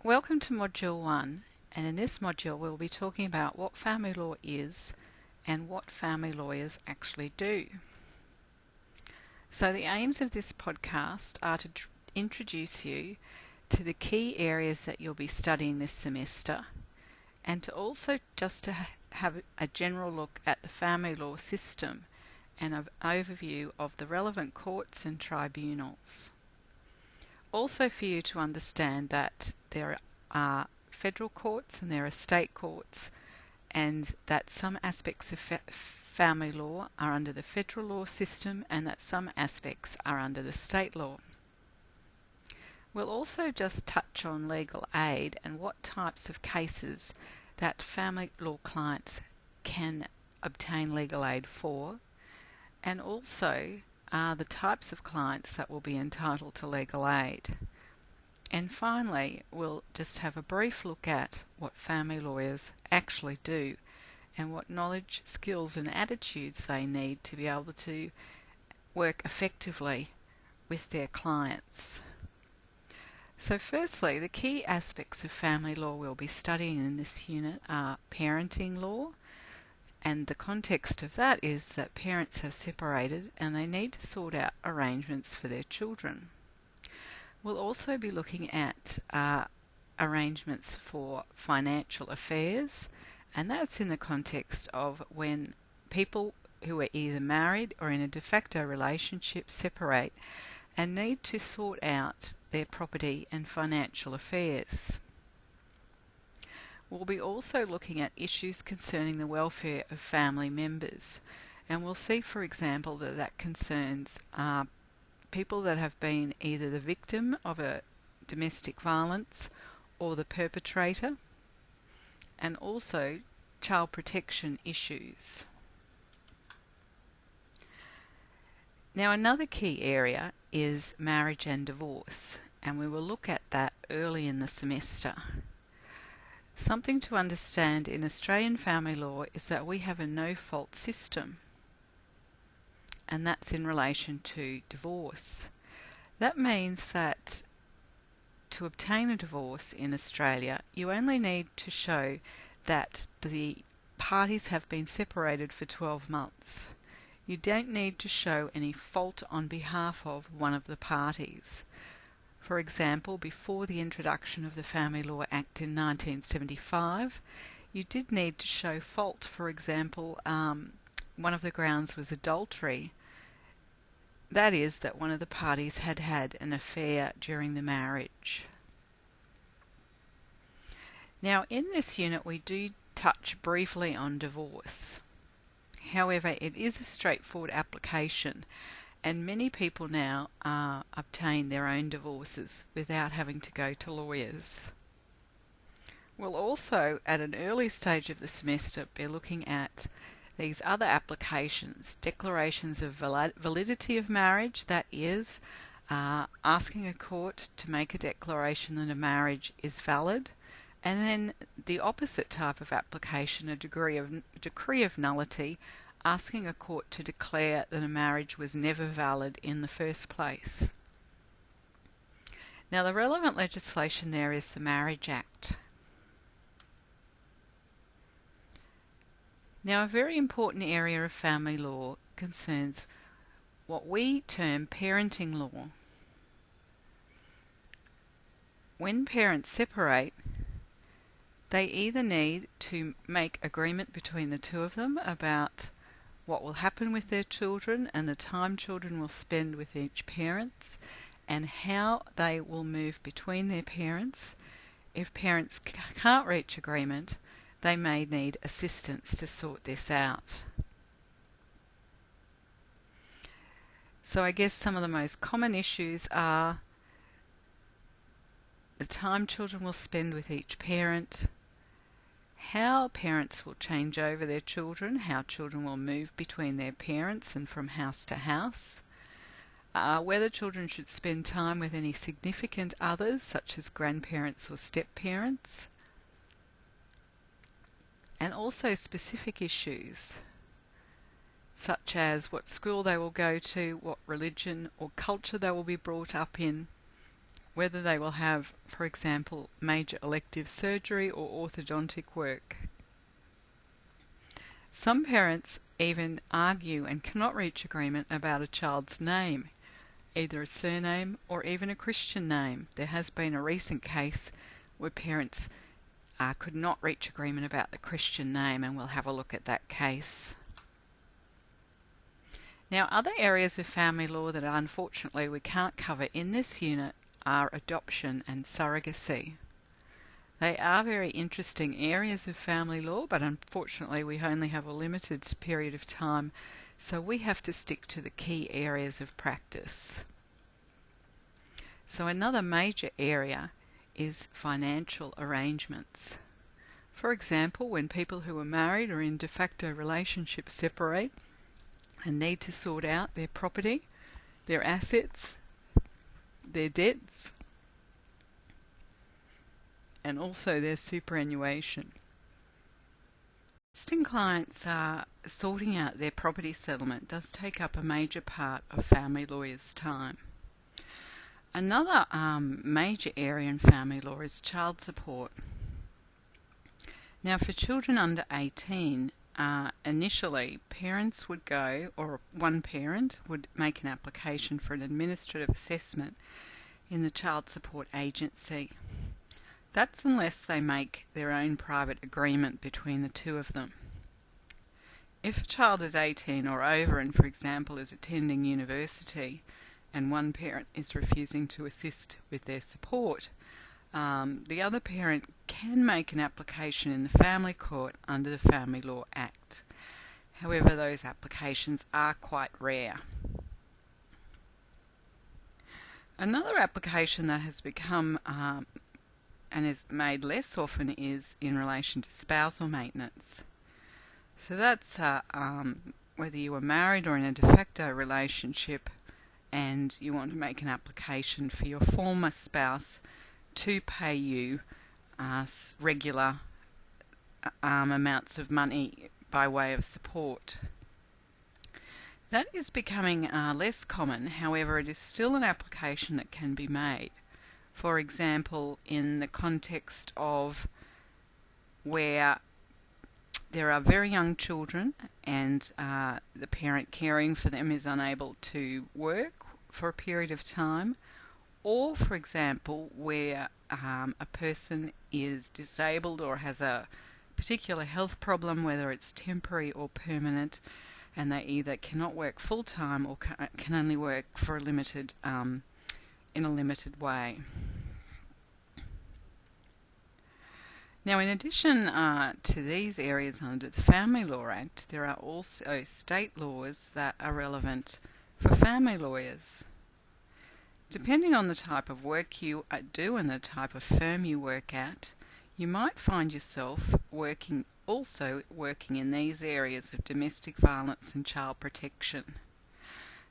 Welcome to Module 1, and in this module we'll be talking about what family law is and what family lawyers actually do. So the aims of this podcast are to introduce you to the key areas that you'll be studying this semester, and to also just to have a general look at the family law system and an overview of the relevant courts and tribunals. Also for you to understand that there are federal courts and there are state courts, and that some aspects of family law are under the federal law system and that some aspects are under the state law. We'll also just touch on legal aid and what types of cases that family law clients can obtain legal aid for, and also the types of clients that will be entitled to legal aid. And finally, we'll just have a brief look at what family lawyers actually do and what knowledge, skills and attitudes they need to be able to work effectively with their clients. So firstly, the key aspects of family law we'll be studying in this unit are parenting law, and the context of that is that parents have separated and they need to sort out arrangements for their children. We'll also be looking at arrangements for financial affairs, and that's in the context of when people who are either married or in a de facto relationship separate and need to sort out their property and financial affairs. We'll be also looking at issues concerning the welfare of family members, and we'll see, for example, that concerns people that have been either the victim of a domestic violence or the perpetrator, and also child protection issues. Now, another key area is marriage and divorce, and we will look at that early in the semester. Something to understand in Australian family law is that we have a no-fault system, and that's in relation to divorce. That means that to obtain a divorce in Australia, you only need to show that the parties have been separated for 12 months. You don't need to show any fault on behalf of one of the parties. For example, before the introduction of the Family Law Act in 1975, you did need to show fault. For example, one of the grounds was adultery. That is, that one of the parties had had an affair during the marriage. Now, in this unit we do touch briefly on divorce. However, it is a straightforward application, and many people now obtain their own divorces without having to go to lawyers. We'll also, at an early stage of the semester, be looking at these other applications: declarations of validity of marriage, that is, asking a court to make a declaration that a marriage is valid, and then the opposite type of application, a decree of nullity, asking a court to declare that a marriage was never valid in the first place. Now, the relevant legislation there is the Marriage Act. Now, a very important area of family law concerns what we term parenting law. When parents separate, they either need to make agreement between the two of them about what will happen with their children and the time children will spend with each parent, and how they will move between their parents. If parents can't reach agreement, they may need assistance to sort this out. So I guess some of the most common issues are the time children will spend with each parent, how parents will change over their children, how children will move between their parents and from house to house, whether children should spend time with any significant others such as grandparents or step-parents, and also specific issues such as what school they will go to, what religion or culture they will be brought up in, whether they will have, for example, major elective surgery or orthodontic work. Some parents even argue and cannot reach agreement about a child's name, either a surname or even a Christian name. There has been a recent case where parents could not reach agreement about the Christian name, and we'll have a look at that case. Now, other areas of family law that unfortunately we can't cover in this unit are adoption and surrogacy. They are very interesting areas of family law, but unfortunately we only have a limited period of time, so we have to stick to the key areas of practice. So another major area is financial arrangements. For example, when people who are married or in de facto relationships separate and need to sort out their property, their assets, their debts, and also their superannuation. Assisting clients sorting out their property settlement does take up a major part of family lawyers' time. Another major area in family law is child support. Now, for children under 18, initially parents would go, or one parent would make an application for an administrative assessment in the child support agency. That's unless they make their own private agreement between the two of them. If a child is 18 or over and, for example, is attending university and one parent is refusing to assist with their support, the other parent can make an application in the Family Court under the Family Law Act. However, those applications are quite rare. Another application that has become and is made less often is in relation to spousal maintenance. So that's whether you are married or in a de facto relationship and you want to make an application for your former spouse to pay you regular amounts of money by way of support. That is becoming less common, however it is still an application that can be made. For example, in the context of where there are very young children and the parent caring for them is unable to work for a period of time, or for example where a person is disabled or has a particular health problem, whether it's temporary or permanent, and they either cannot work full-time or can only work for a limited in a limited way. Now, in addition to these areas under the Family Law Act, there are also state laws that are relevant for family lawyers. Depending on the type of work you do and the type of firm you work at, you might find yourself working in these areas of domestic violence and child protection.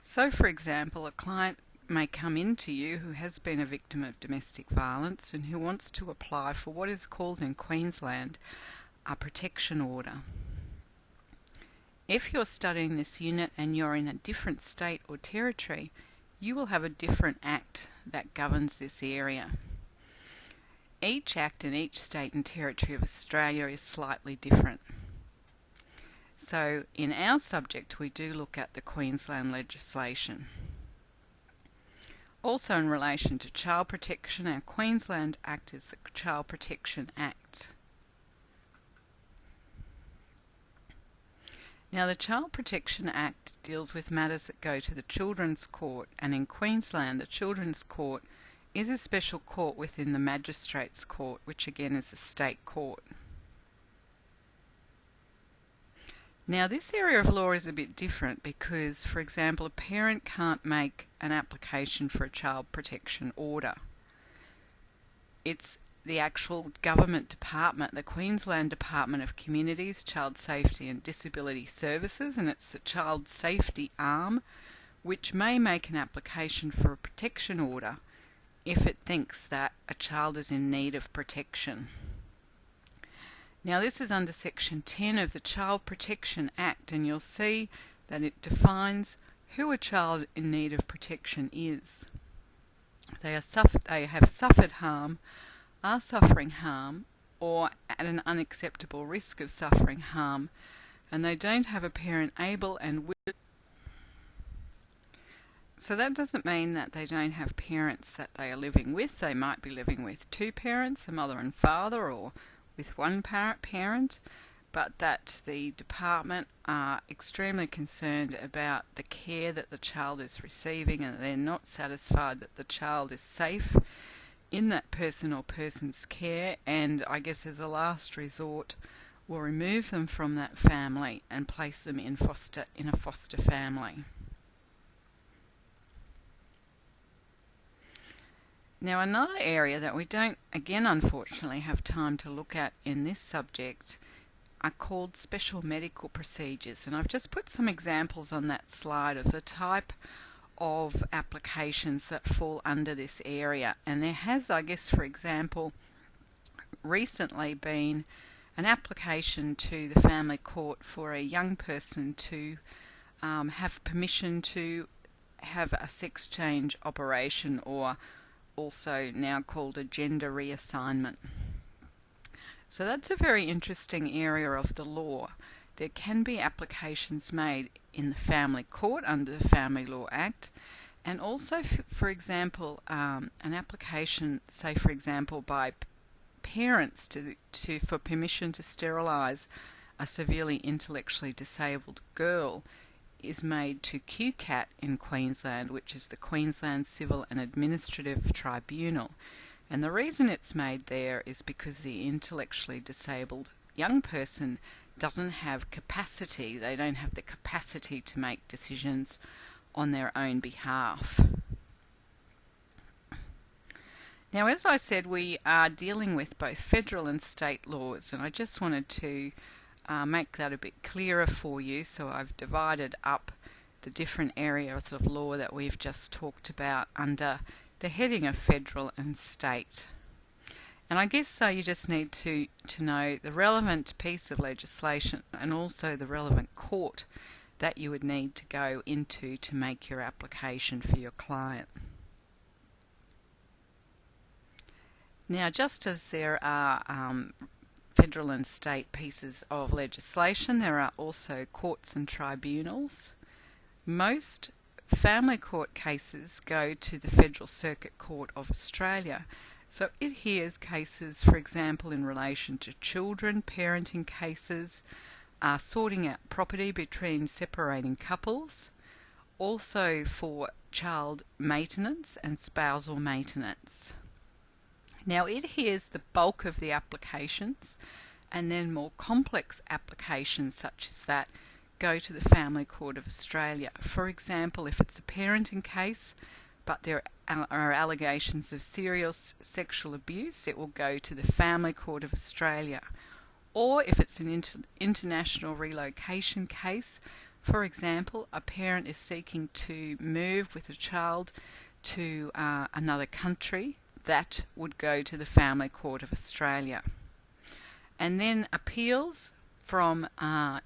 So, for example, a client may come in to you who has been a victim of domestic violence and who wants to apply for what is called in Queensland a protection order. If you're studying this unit and you're in a different state or territory, you will have a different act that governs this area. Each act in each state and territory of Australia is slightly different. So in our subject we do look at the Queensland legislation. Also in relation to child protection, our Queensland Act is the Child Protection Act. Now, the Child Protection Act deals with matters that go to the Children's Court, and in Queensland the Children's Court is a special court within the Magistrates Court, which again is a state court. Now, this area of law is a bit different because, for example, a parent can't make an application for a child protection order. It's the actual government department, the Queensland Department of Communities, Child Safety and Disability Services, and it's the child safety arm which may make an application for a protection order if it thinks that a child is in need of protection. Now, this is under Section 10 of the Child Protection Act, and you'll see that it defines who a child in need of protection is. They have suffered harm, are suffering harm, or at an unacceptable risk of suffering harm, and they don't have a parent able and willing. So that doesn't mean that they don't have parents that they are living with. They might be living with two parents, a mother and father, or with one parent, but that the department are extremely concerned about the care that the child is receiving, and they're not satisfied that the child is safe in that person or persons' care, and I guess as a last resort will remove them from that family and place them in a foster family. Now, another area that we don't, again unfortunately, have time to look at in this subject are called special medical procedures, and I've just put some examples on that slide of the type of applications that fall under this area. And there has, I guess, for example, recently been an application to the family court for a young person to have permission to have a sex change operation, or also now called a gender reassignment. So that's a very interesting area of the law. There can be applications made in the family court under the Family Law Act, and also, for example, an application, say for example, by parents for permission to sterilise a severely intellectually disabled girl is made to QCAT in Queensland, which is the Queensland Civil and Administrative Tribunal. And the reason it's made there is because the intellectually disabled young person doesn't have capacity. They don't have the capacity to make decisions on their own behalf. Now, as I said, we are dealing with both federal and state laws, and I just wanted to make that a bit clearer for you. So I've divided up the different areas of law that we've just talked about under the heading of federal and state. And I guess you just need to know the relevant piece of legislation and also the relevant court that you would need to go into to make your application for your client. Now, just as there are federal and state pieces of legislation, there are also courts and tribunals. Most family court cases go to the Federal Circuit Court of Australia. So it hears cases, for example, in relation to children, parenting cases, sorting out property between separating couples, also for child maintenance and spousal maintenance. Now, it hears the bulk of the applications, and then more complex applications such as that go to the Family Court of Australia. For example, if it's a parenting case but there are allegations of serious sexual abuse, it will go to the Family Court of Australia. Or if it's an international relocation case, for example, a parent is seeking to move with a child to another country, that would go to the Family Court of Australia. And then appeals from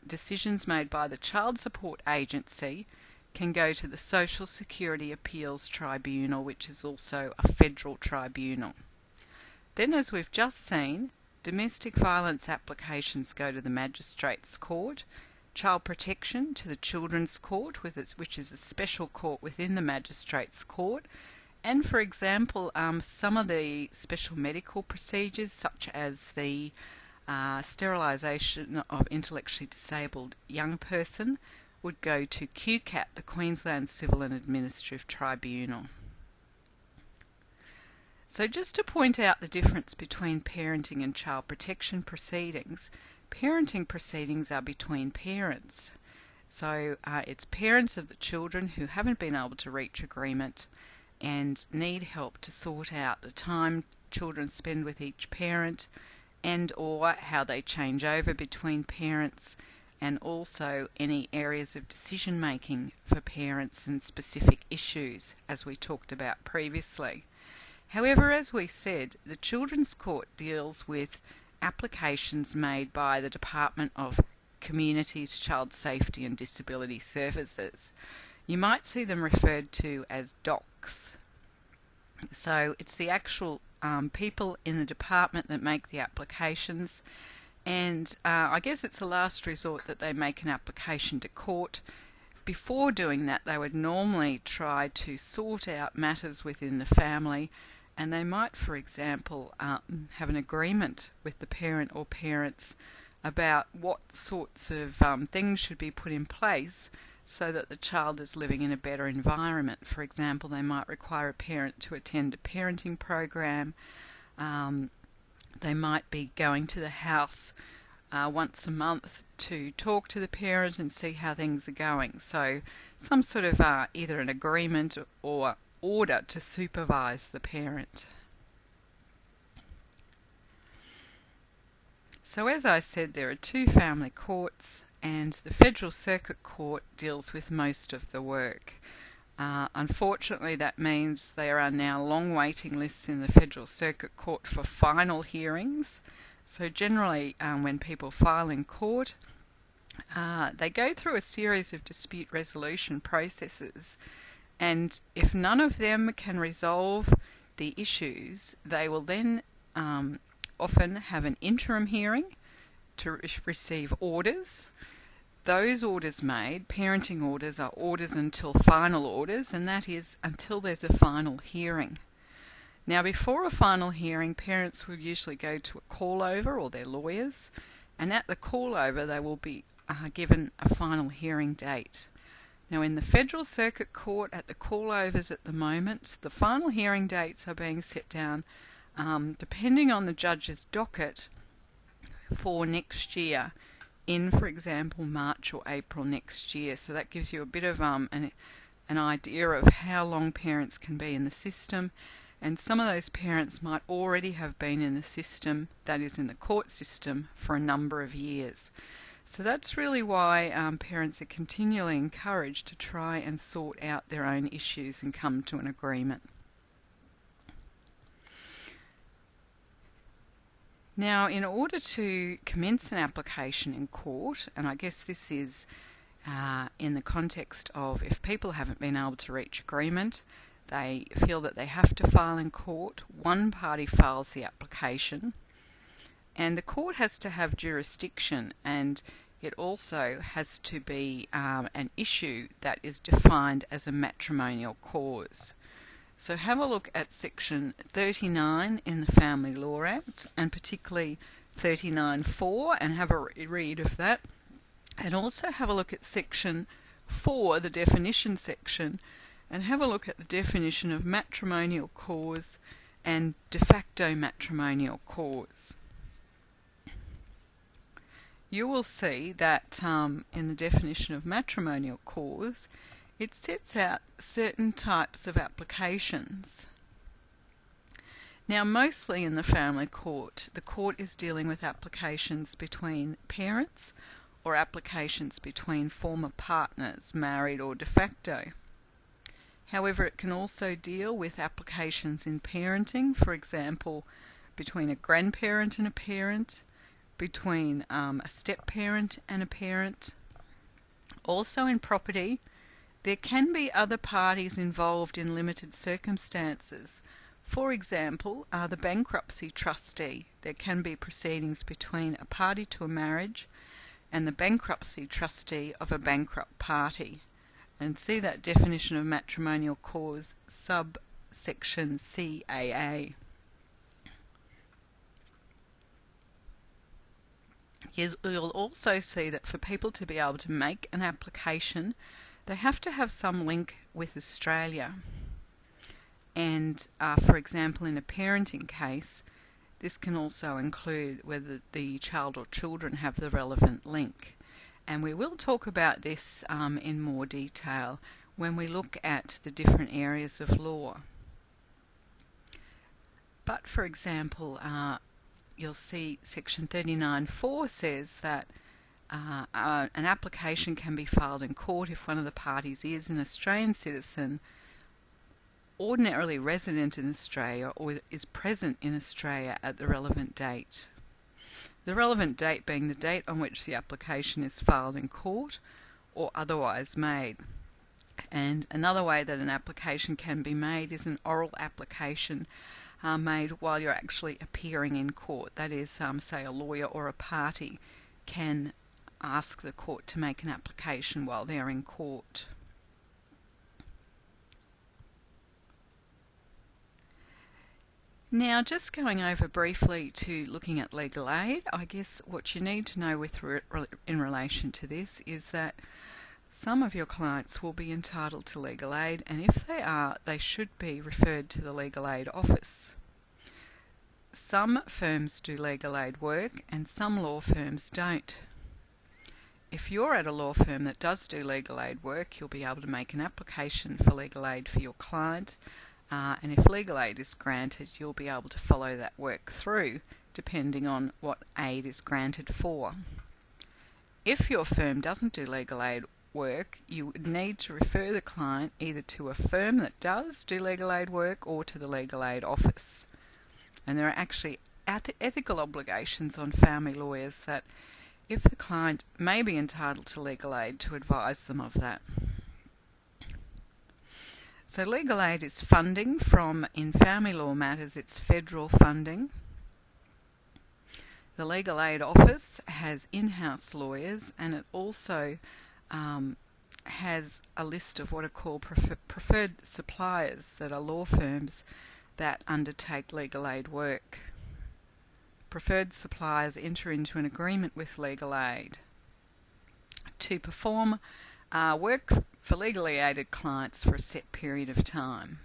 decisions made by the Child Support Agency can go to the Social Security Appeals Tribunal, which is also a federal tribunal. Then, as we've just seen, domestic violence applications go to the Magistrates Court, child protection to the Children's Court, which is a special court within the Magistrates Court. And for example, some of the special medical procedures, such as the sterilisation of intellectually disabled young person, would go to QCAT, the Queensland Civil and Administrative Tribunal. So just to point out the difference between parenting and child protection proceedings, parenting proceedings are between parents. So it's parents of the children who haven't been able to reach agreement and need help to sort out the time children spend with each parent, and or how they change over between parents, and also any areas of decision making for parents and specific issues, as we talked about previously. However, as we said, the Children's Court deals with applications made by the Department of Communities, Child Safety and Disability Services. You might see them referred to as DOCS. So it's the actual people in the department that make the applications, and I guess it's a last resort that they make an application to court. Before doing that, they would normally try to sort out matters within the family, and they might, for example, have an agreement with the parent or parents about what sorts of things should be put in place so that the child is living in a better environment. For example, they might require a parent to attend a parenting program. They might be going to the house once a month to talk to the parent and see how things are going. So some sort of either an agreement or order to supervise the parent. So as I said, there are two family courts, and the Federal Circuit Court deals with most of the work. Unfortunately, that means there are now long waiting lists in the Federal Circuit Court for final hearings. So generally, when people file in court, they go through a series of dispute resolution processes, and if none of them can resolve the issues, they will then often have an interim hearing to receive orders. Those orders made, parenting orders, are orders until final orders, and that is until there's a final hearing. Now, before a final hearing, parents will usually go to a call-over or their lawyers, and at the call-over they will be given a final hearing date. Now, in the Federal Circuit Court, at the call-overs at the moment, the final hearing dates are being set down depending on the judge's docket for next year, in, for example, March or April next year. So that gives you a bit of an idea of how long parents can be in the system, and some of those parents might already have been in the system, that is in the court system, for a number of years. So that's really why parents are continually encouraged to try and sort out their own issues and come to an agreement. Now, in order to commence an application in court, and I guess this is in the context of if people haven't been able to reach agreement, they feel that they have to file in court. One party files the application, and the court has to have jurisdiction, and it also has to be an issue that is defined as a matrimonial cause. So have a look at section 39 in the Family Law Act, and particularly 39(4), and have a read of that. And also have a look at section 4, the definition section, and have a look at the definition of matrimonial cause and de facto matrimonial cause. You will see that in the definition of matrimonial cause, it sets out certain types of applications. Now, mostly in the family court, the court is dealing with applications between parents or applications between former partners, married or de facto. However, it can also deal with applications in parenting, for example, between a grandparent and a parent, between a step-parent and a parent. Also in property, there can be other parties involved in limited circumstances. For example, the bankruptcy trustee. There can be proceedings between a party to a marriage and the bankruptcy trustee of a bankrupt party. And see that definition of matrimonial cause, subsection CAA. You'll also see that for people to be able to make an application, they have to have some link with Australia. And for example, in a parenting case, this can also include whether the child or children have the relevant link. And we will talk about this in more detail when we look at the different areas of law. But for example, you'll see section 39(4) says that an application can be filed in court if one of the parties is an Australian citizen, ordinarily resident in Australia, or is present in Australia at the relevant date. The relevant date being the date on which the application is filed in court or otherwise made. And another way that an application can be made is an oral application made while you're actually appearing in court. That is, say a lawyer or a party can ask the court to make an application while they're in court. Now, just going over briefly to looking at legal aid, I guess what you need to know in relation to this is that some of your clients will be entitled to legal aid, and if they are, they should be referred to the legal aid office. Some firms do legal aid work and some law firms don't. If you're at a law firm that does do legal aid work, you'll be able to make an application for legal aid for your client. And if legal aid is granted, you'll be able to follow that work through, depending on what aid is granted for. If your firm doesn't do legal aid work, you would need to refer the client either to a firm that does do legal aid work or to the legal aid office. And there are actually ethical obligations on family lawyers that, if the client may be entitled to legal aid, to advise them of that. So legal aid is funding from, in family law matters, it's federal funding. The legal aid office has in-house lawyers, and it also has a list of what are called preferred suppliers, that are law firms that undertake legal aid work. Preferred suppliers enter into an agreement with legal aid to perform work for legally aided clients for a set period of time.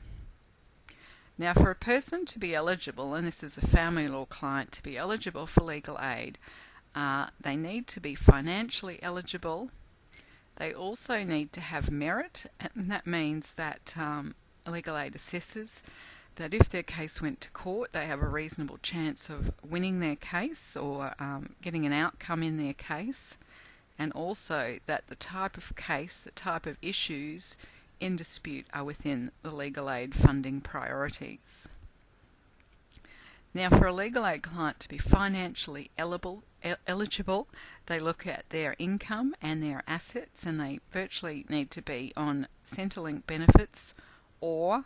Now, for a person to be eligible, and this is a family law client, to be eligible for legal aid, they need to be financially eligible. They also need to have merit, and that means that legal aid assesses that if their case went to court, they have a reasonable chance of winning their case or getting an outcome in their case. And also that the type of case, the type of issues in dispute are within the legal aid funding priorities. Now, for a legal aid client to be financially eligible, they look at their income and their assets, and they virtually need to be on Centrelink benefits or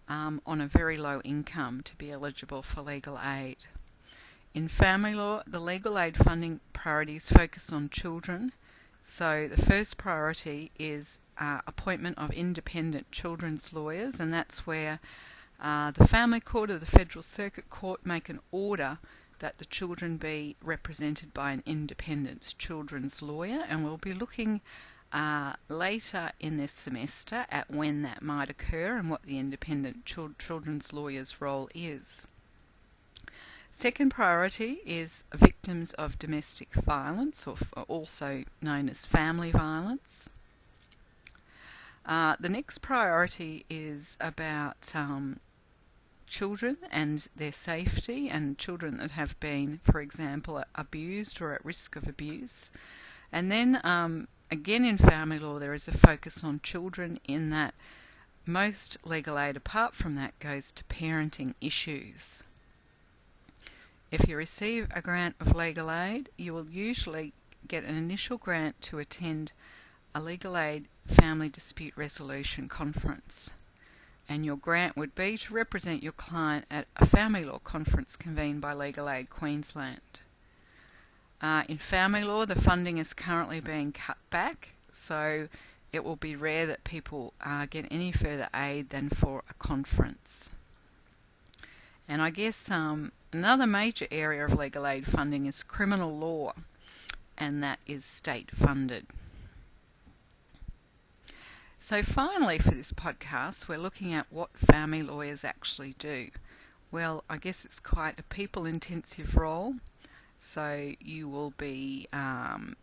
on a very low income to be eligible for legal aid. In family law, the legal aid funding priorities focus on children. So the first priority is appointment of independent children's lawyers, and that's where the Family Court or the Federal Circuit Court make an order that the children be represented by an independent children's lawyer, and we'll be looking later in this semester at when that might occur and what the independent children's lawyer's role is. Second priority is victims of domestic violence, or also known as family violence. The next priority is about children and their safety, and children that have been, for example, abused or at risk of abuse. And then again in family law there is a focus on children, in that most legal aid apart from that goes to parenting issues. If you receive a grant of legal aid, you will usually get an initial grant to attend a legal aid family dispute resolution conference. And your grant would be to represent your client at a family law conference convened by Legal Aid Queensland. In family law, the funding is currently being cut back, so it will be rare that people get any further aid than for a conference. And I guess another major area of legal aid funding is criminal law, and that is state funded. So finally for this podcast, we're looking at what family lawyers actually do. Well, I guess it's quite a people-intensive role. So you will be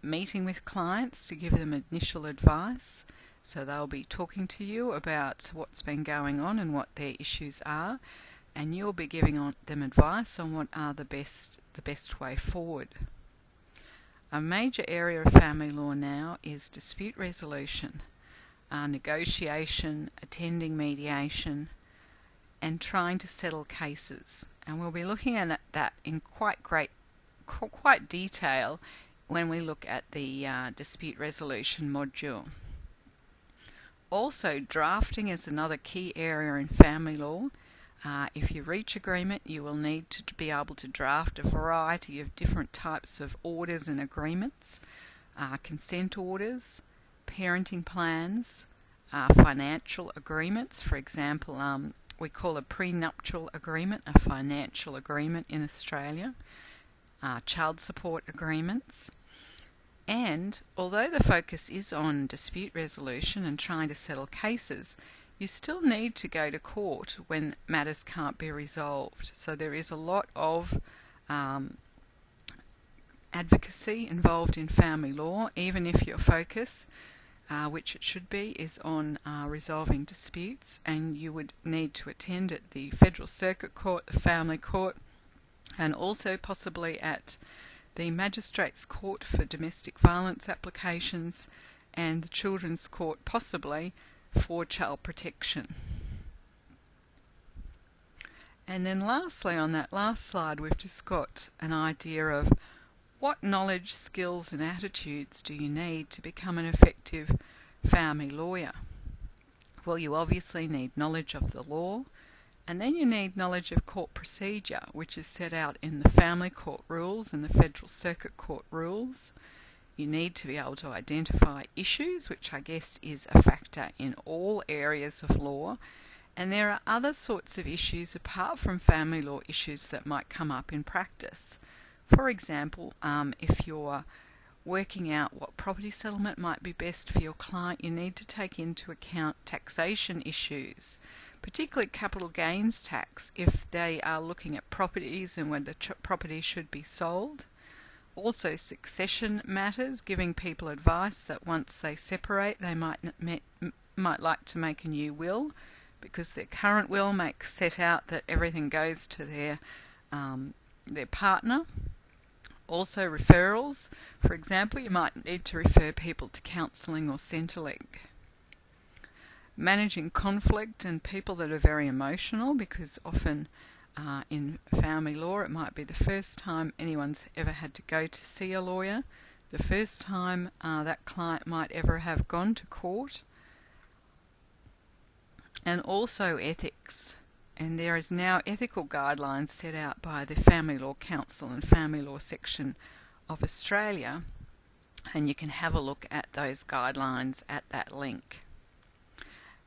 meeting with clients to give them initial advice. So they'll be talking to you about what's been going on and what their issues are, and you'll be giving them advice on what are the best way forward. A major area of family law now is dispute resolution, negotiation, attending mediation, and trying to settle cases. And we'll be looking at that in quite detail when we look at the dispute resolution module. Also, drafting is another key area in family law. If you reach agreement, you will need to be able to draft a variety of different types of orders and agreements, consent orders, parenting plans, financial agreements. For example, we call a prenuptial agreement a financial agreement in Australia, child support agreements. And although the focus is on dispute resolution and trying to settle cases, you still need to go to court when matters can't be resolved. So there is a lot of advocacy involved in family law, even if your focus, which it should be, is on resolving disputes, and you would need to attend at the Federal Circuit Court, the Family Court, and also possibly at the Magistrates Court for domestic violence applications, and the Children's Court possibly for child protection. And then lastly, on that last slide, we've just got an idea of what knowledge, skills and attitudes do you need to become an effective family lawyer. Well, you obviously need knowledge of the law, and then you need knowledge of court procedure, which is set out in the Family Court Rules and the Federal Circuit Court Rules. You need to be able to identify issues, which I guess is a factor in all areas of law. And there are other sorts of issues apart from family law issues that might come up in practice. For example, if you're working out what property settlement might be best for your client, you need to take into account taxation issues, particularly capital gains tax if they are looking at properties and when the property should be sold. Also succession matters, giving people advice that once they separate they might like to make a new will, because their current will makes set out that everything goes to their partner. Also referrals. For example, you might need to refer people to counselling or Centrelink. Managing conflict and people that are very emotional, because often in family law it might be the first time anyone's ever had to go to see a lawyer, the first time that client might ever have gone to court. And also ethics. And there is now ethical guidelines set out by the Family Law Council and Family Law section of Australia, and you can have a look at those guidelines at that link.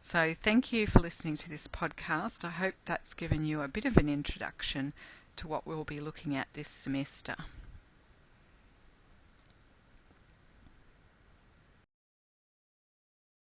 So thank you for listening to this podcast. I hope that's given you a bit of an introduction to what we'll be looking at this semester.